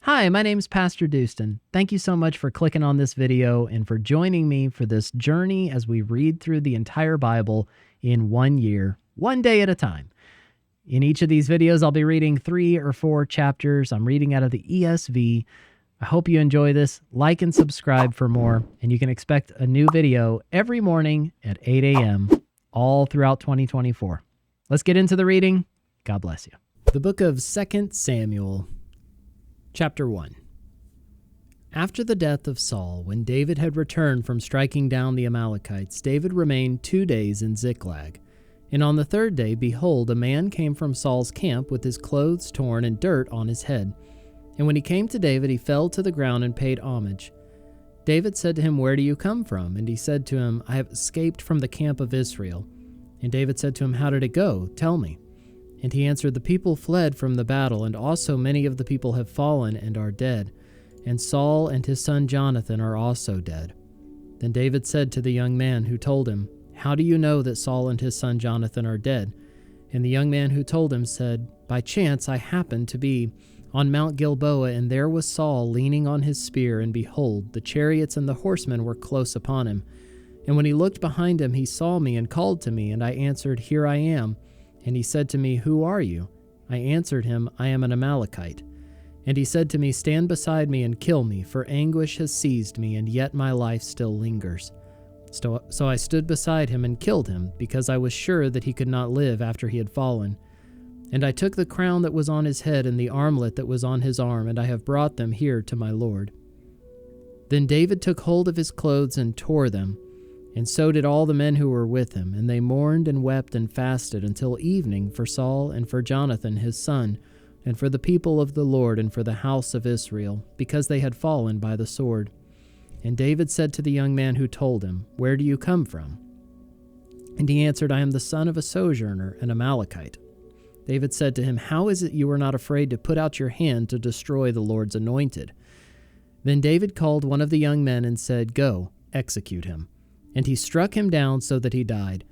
Hi, my name's PastorDoostyn. Thank you so much for clicking on this video and for joining me for this journey as we read through the entire Bible in 1 year, one day at a time. In each of these videos, I'll be reading 3 or 4 chapters. I'm reading out of the ESV. I hope you enjoy this. Like and subscribe for more, and you can expect a new video every morning at 8 a.m. all throughout 2024. Let's get into the reading. God bless you. The book of 2 Samuel. Chapter 1. After the death of Saul, when David had returned from striking down the Amalekites, David remained 2 days in Ziklag. And on the 3rd day, behold, a man came from Saul's camp with his clothes torn and dirt on his head. And when he came to David, he fell to the ground and paid homage. David said to him, "Where do you come from?" And he said to him, "I have escaped from the camp of Israel." And David said to him, "How did it go? Tell me." And he answered, "The people fled from the battle, and also many of the people have fallen and are dead. And Saul and his son Jonathan are also dead." Then David said to the young man who told him, "How do you know that Saul and his son Jonathan are dead?" And the young man who told him said, "By chance I happened to be on Mount Gilboa, and there was Saul leaning on his spear, and behold, the chariots and the horsemen were close upon him. And when he looked behind him, he saw me and called to me, and I answered, 'Here I am.' And he said to me, 'Who are you?' I answered him, 'I am an Amalekite.' And he said to me, 'Stand beside me and kill me, for anguish has seized me, and yet my life still lingers.' So I stood beside him and killed him, because I was sure that he could not live after he had fallen. And I took the crown that was on his head and the armlet that was on his arm, and I have brought them here to my Lord." Then David took hold of his clothes and tore them, and so did all the men who were with him, and they mourned and wept and fasted until evening for Saul and for Jonathan his son, and for the people of the Lord and for the house of Israel, because they had fallen by the sword. And David said to the young man who told him, "Where do you come from?" And he answered, "I am the son of a sojourner, an Amalekite." David said to him, "How is it you are not afraid to put out your hand to destroy the Lord's anointed?" Then David called one of the young men and said, "Go, execute him." And he struck him down so that he died.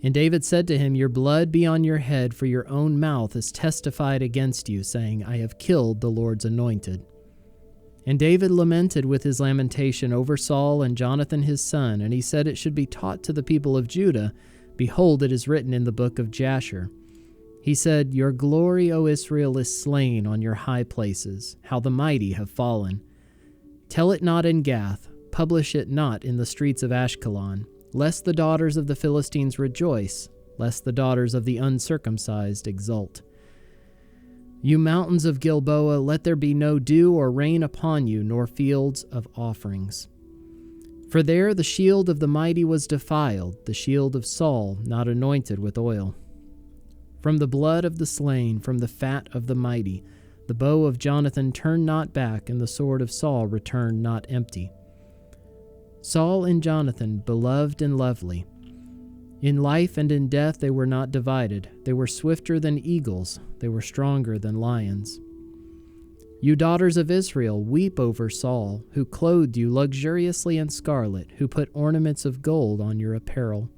And David said to him, "Your blood be on your head, for your own mouth has testified against you, saying, 'I have killed the Lord's anointed.'" And David lamented with his lamentation over Saul and Jonathan his son, and he said it should be taught to the people of Judah. Behold, it is written in the book of Jasher. He said, "Your glory, O Israel, is slain on your high places, how the mighty have fallen. Tell it not in Gath, publish it not in the streets of Ashkelon, lest the daughters of the Philistines rejoice, lest the daughters of the uncircumcised exult. You mountains of Gilboa, let there be no dew or rain upon you, nor fields of offerings. For there the shield of the mighty was defiled, the shield of Saul not anointed with oil. From the blood of the slain, from the fat of the mighty, the bow of Jonathan turned not back, and the sword of Saul returned not empty. Saul and Jonathan, beloved and lovely. In life and in death they were not divided. They were swifter than eagles. They were stronger than lions. You daughters of Israel, weep over Saul, who clothed you luxuriously in scarlet, who put ornaments of gold on your apparel.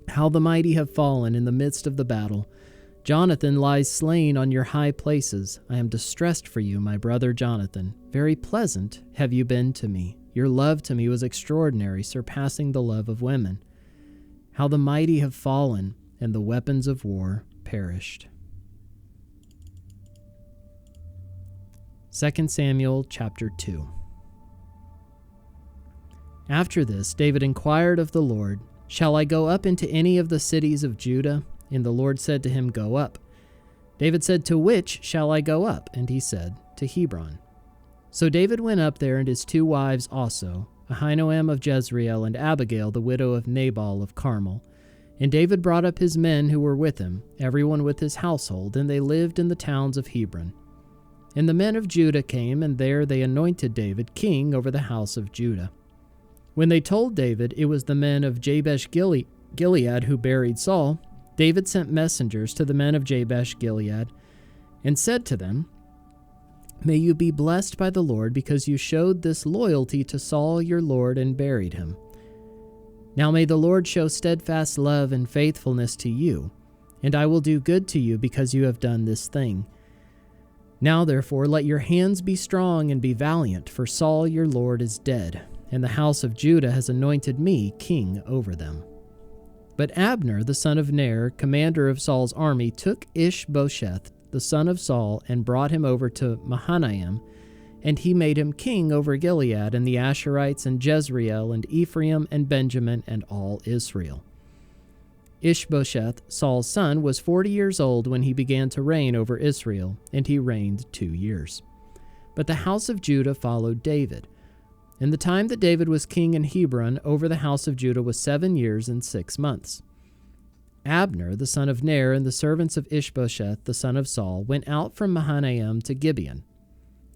How the mighty have fallen in the midst of the battle. Jonathan lies slain on your high places. I am distressed for you, my brother Jonathan. Very pleasant have you been to me. Your love to me was extraordinary, surpassing the love of women. How the mighty have fallen, and the weapons of war perished." 2 Samuel chapter 2. After this, David inquired of the Lord, "Shall I go up into any of the cities of Judah?" And the Lord said to him, "Go up." David said, "To which shall I go up?" And he said, "To Hebron." So David went up there, and his 2 wives also, Ahinoam of Jezreel and Abigail the widow of Nabal of Carmel. And David brought up his men who were with him, everyone with his household, and they lived in the towns of Hebron. And the men of Judah came, and there they anointed David king over the house of Judah. When they told David it was the men of Jabesh Gilead who buried Saul, David sent messengers to the men of Jabesh Gilead and said to them, "May you be blessed by the Lord, because you showed this loyalty to Saul your lord and buried him. Now may the Lord show steadfast love and faithfulness to you, and I will do good to you because you have done this thing." Now therefore let your hands be strong and be valiant, for Saul your lord is dead, and the house of Judah has anointed me king over them. But Abner the son of Ner, commander of Saul's army, took Ishbosheth the son of Saul and brought him over to Mahanaim, and he made him king over Gilead and the Asherites and Jezreel and Ephraim and Benjamin and all Israel. Ishbosheth, Saul's son, was 40 years old when he began to reign over Israel, and he reigned 2 years. But the house of Judah followed David. And the time that David was king in Hebron over the house of Judah was 7 years and 6 months. Abner, the son of Ner, and the servants of Ishbosheth, the son of Saul, went out from Mahanaim to Gibeon.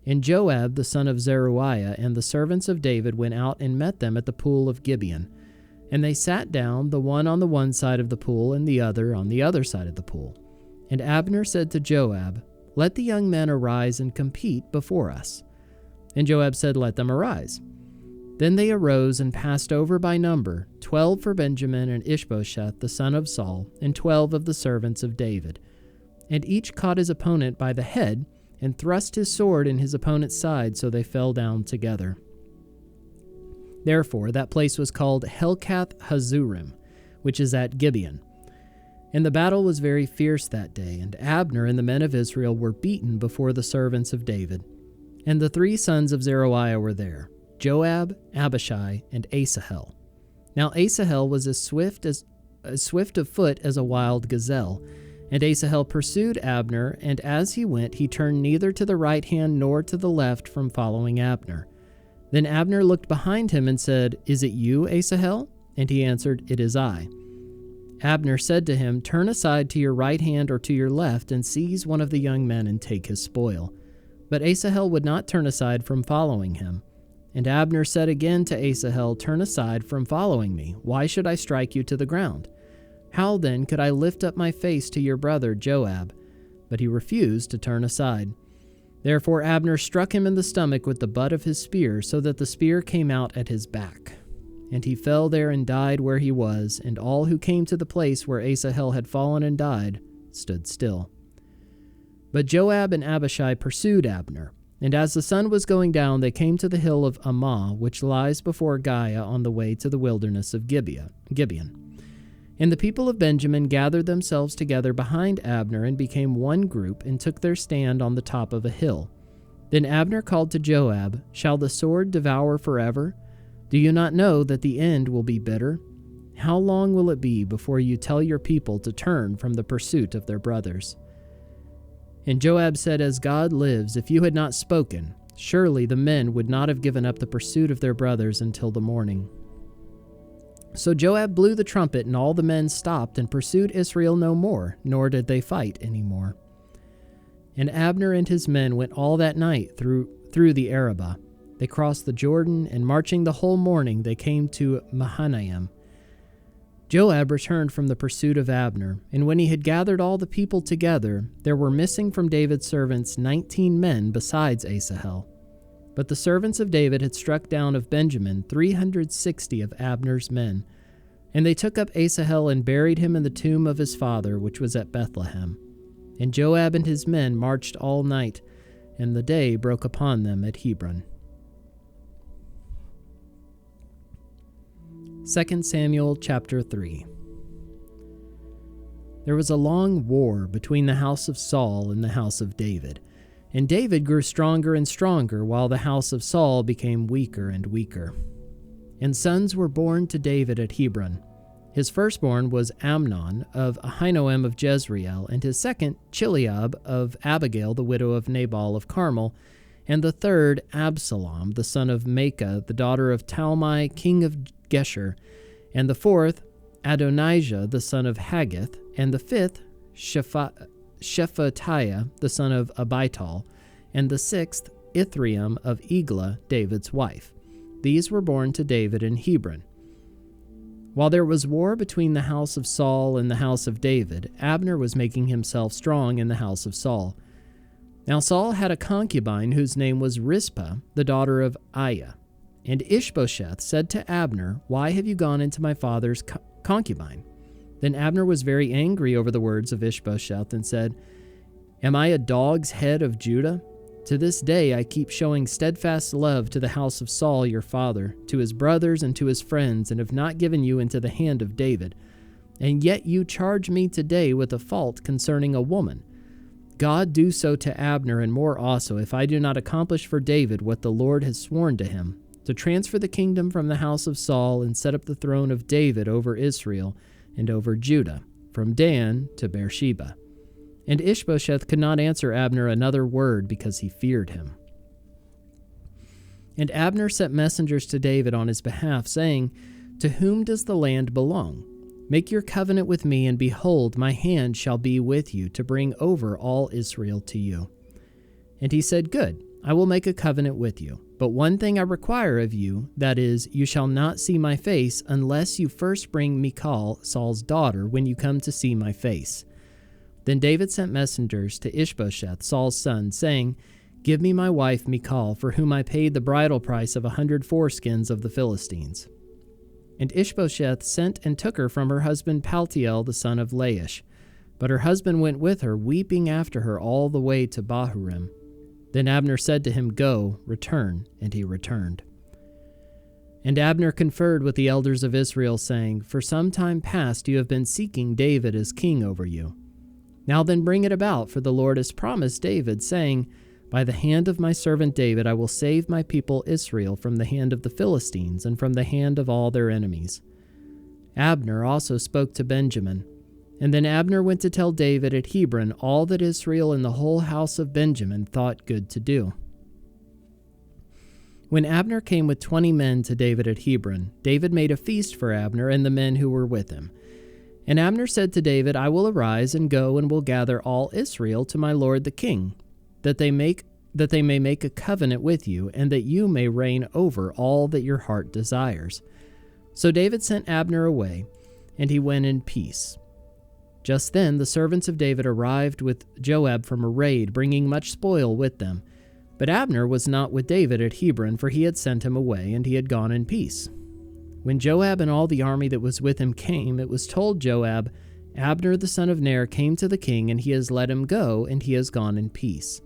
And Joab, the son of Zeruiah, and the servants of David went out and met them at the pool of Gibeon. And they sat down, the one on the one side of the pool, and the other on the other side of the pool. And Abner said to Joab, "Let the young men arise and compete before us." And Joab said, "Let them arise." Then they arose and passed over by number, 12 for Benjamin and Ishbosheth the son of Saul, and 12 of the servants of David. And each caught his opponent by the head, and thrust his sword in his opponent's side, so they fell down together. Therefore that place was called Helkath Hazurim, which is at Gibeon. And the battle was very fierce that day, and Abner and the men of Israel were beaten before the servants of David. And the 3 sons of Zeruiah were there, Joab, Abishai, and Asahel. Now Asahel was as swift of foot as a wild gazelle. And Asahel pursued Abner, and as he went, he turned neither to the right hand nor to the left from following Abner. Then Abner looked behind him and said, "Is it you, Asahel?" And he answered, "It is I." Abner said to him, "Turn aside to your right hand or to your left, and seize one of the young men and take his spoil." But Asahel would not turn aside from following him. And Abner said again to Asahel, "Turn aside from following me. Why should I strike you to the ground? How then could I lift up my face to your brother Joab?" But he refused to turn aside. Therefore Abner struck him in the stomach with the butt of his spear, so that the spear came out at his back. And he fell there and died where he was, and all who came to the place where Asahel had fallen and died stood still. But Joab and Abishai pursued Abner, and as the sun was going down, they came to the hill of Ammah, which lies before Giah on the way to the wilderness of Gibeon. And the people of Benjamin gathered themselves together behind Abner and became one group and took their stand on the top of a hill. Then Abner called to Joab, "Shall the sword devour forever? Do you not know that the end will be bitter? How long will it be before you tell your people to turn from the pursuit of their brothers?" And Joab said, "As God lives, if you had not spoken, surely the men would not have given up the pursuit of their brothers until the morning." So Joab blew the trumpet, and all the men stopped and pursued Israel no more, nor did they fight any more. And Abner and his men went all that night through the Arabah. They crossed the Jordan, and marching the whole morning, they came to Mahanaim. Joab returned from the pursuit of Abner, and when he had gathered all the people together, there were missing from David's servants 19 men besides Asahel. But the servants of David had struck down of Benjamin 360 of Abner's men. And they took up Asahel and buried him in the tomb of his father, which was at Bethlehem. And Joab and his men marched all night, and the day broke upon them at Hebron. 2 Samuel chapter 3. There was a long war between the house of Saul and the house of David. And David grew stronger and stronger, while the house of Saul became weaker and weaker. And sons were born to David at Hebron. His firstborn was Amnon of Ahinoam of Jezreel, and his second Chileab of Abigail, the widow of Nabal of Carmel, and the third Absalom, the son of Maacah, the daughter of Talmai, king of Geshur, and the fourth Adonijah, the son of Haggith, and the fifth Shephatiah, the son of Abital, and the sixth Ithream of Eglah, David's wife. These were born to David in Hebron. While there was war between the house of Saul and the house of David, Abner was making himself strong in the house of Saul. Now Saul had a concubine whose name was Rizpah, the daughter of Aiah. And Ishbosheth said to Abner, "Why have you gone into my father's concubine?" Then Abner was very angry over the words of Ishbosheth and said, Am I a dog's head of Judah? To this day I keep showing steadfast love to the house of Saul your father, to his brothers and to his friends, and have not given you into the hand of David. And yet you charge me today with a fault concerning a woman. God do so to Abner and more also, if I do not accomplish for David what the Lord has sworn to him, to transfer the kingdom from the house of Saul and set up the throne of David over Israel and over Judah, from Dan to Beersheba. And Ishbosheth could not answer Abner another word because he feared him. And Abner sent messengers to David on his behalf, saying, To whom does the land belong? Make your covenant with me, and behold, my hand shall be with you to bring over all Israel to you. And he said, Good, I will make a covenant with you. But one thing I require of you, that is, you shall not see my face unless you first bring Michal, Saul's daughter, when you come to see my face. Then David sent messengers to Ishbosheth, Saul's son, saying, Give me my wife Michal, for whom I paid the bridal price of 100 foreskins of the Philistines. And Ishbosheth sent and took her from her husband Paltiel the son of Laish. But her husband went with her, weeping after her all the way to Bahurim. Then Abner said to him, Go, return. And he returned. And Abner conferred with the elders of Israel, saying, For some time past you have been seeking David as king over you. Now then bring it about, for the Lord has promised David, saying, By the hand of my servant David I will save my people Israel from the hand of the Philistines and from the hand of all their enemies. Abner also spoke to Benjamin. And then Abner went to tell David at Hebron all that Israel and the whole house of Benjamin thought good to do. When Abner came with 20 men to David at Hebron, David made a feast for Abner and the men who were with him. And Abner said to David, I will arise and go and will gather all Israel to my lord the king, that they may make a covenant with you, and that you may reign over all that your heart desires. So David sent Abner away, and he went in peace. Just then the servants of David arrived with Joab from a raid, bringing much spoil with them. But Abner was not with David at Hebron, for he had sent him away, and he had gone in peace. When Joab and all the army that was with him came, it was told Joab, Abner the son of Ner came to the king, and he has let him go, and he has gone in peace.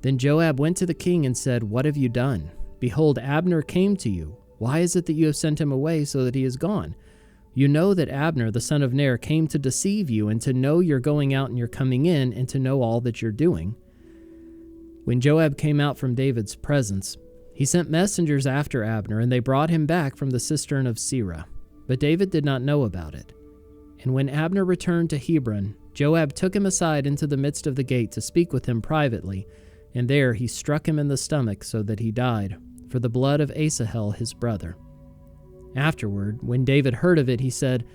Then Joab went to the king and said, What have you done? Behold, Abner came to you. Why is it that you have sent him away so that he is gone? You know that Abner the son of Ner came to deceive you, and to know you're going out and you're coming in, and to know all that you're doing. When Joab came out from David's presence, he sent messengers after Abner, and they brought him back from the cistern of Sirah. But David did not know about it. And when Abner returned to Hebron, Joab took him aside into the midst of the gate to speak with him privately, and there he struck him in the stomach so that he died, for the blood of Asahel his brother. Afterward, when David heard of it, he said,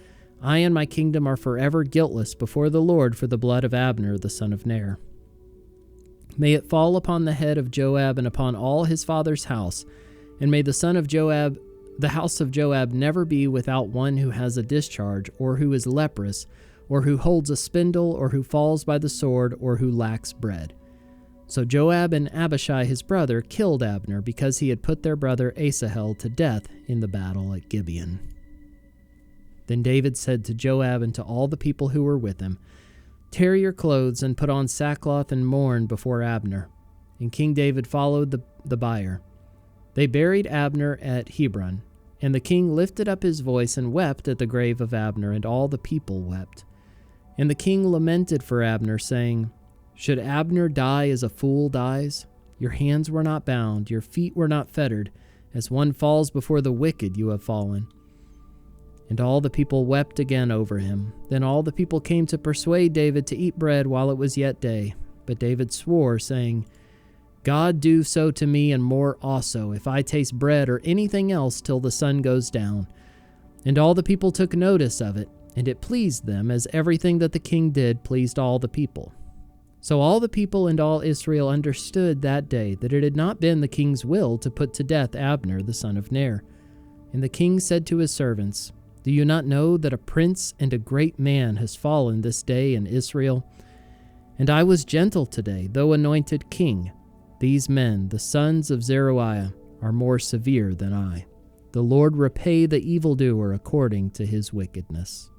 I and my kingdom are forever guiltless before the Lord for the blood of Abner the son of Ner. May it fall upon the head of Joab and upon all his father's house, and may the son of Joab, the house of Joab, never be without one who has a discharge, or who is leprous, or who holds a spindle, or who falls by the sword, or who lacks bread. So Joab and Abishai his brother killed Abner, because he had put their brother Asahel to death in the battle at Gibeon. Then David said to Joab and to all the people who were with him, Tear your clothes and put on sackcloth and mourn before Abner. And King David followed the bier. They buried Abner at Hebron, and the king lifted up his voice and wept at the grave of Abner, and all the people wept. And the king lamented for Abner, saying, Should Abner die as a fool dies? Your hands were not bound, your feet were not fettered. As one falls before the wicked, you have fallen. And all the people wept again over him. Then all the people came to persuade David to eat bread while it was yet day. But David swore, saying, God do so to me and more also, if I taste bread or anything else till the sun goes down. And all the people took notice of it, and it pleased them, as everything that the king did pleased all the people. So all the people and all Israel understood that day that it had not been the king's will to put to death Abner the son of Ner. And the king said to his servants, Do you not know that a prince and a great man has fallen this day in Israel? And I was gentle today, though anointed king. These men, the sons of Zeruiah, are more severe than I. The Lord repay the evildoer according to his wickedness.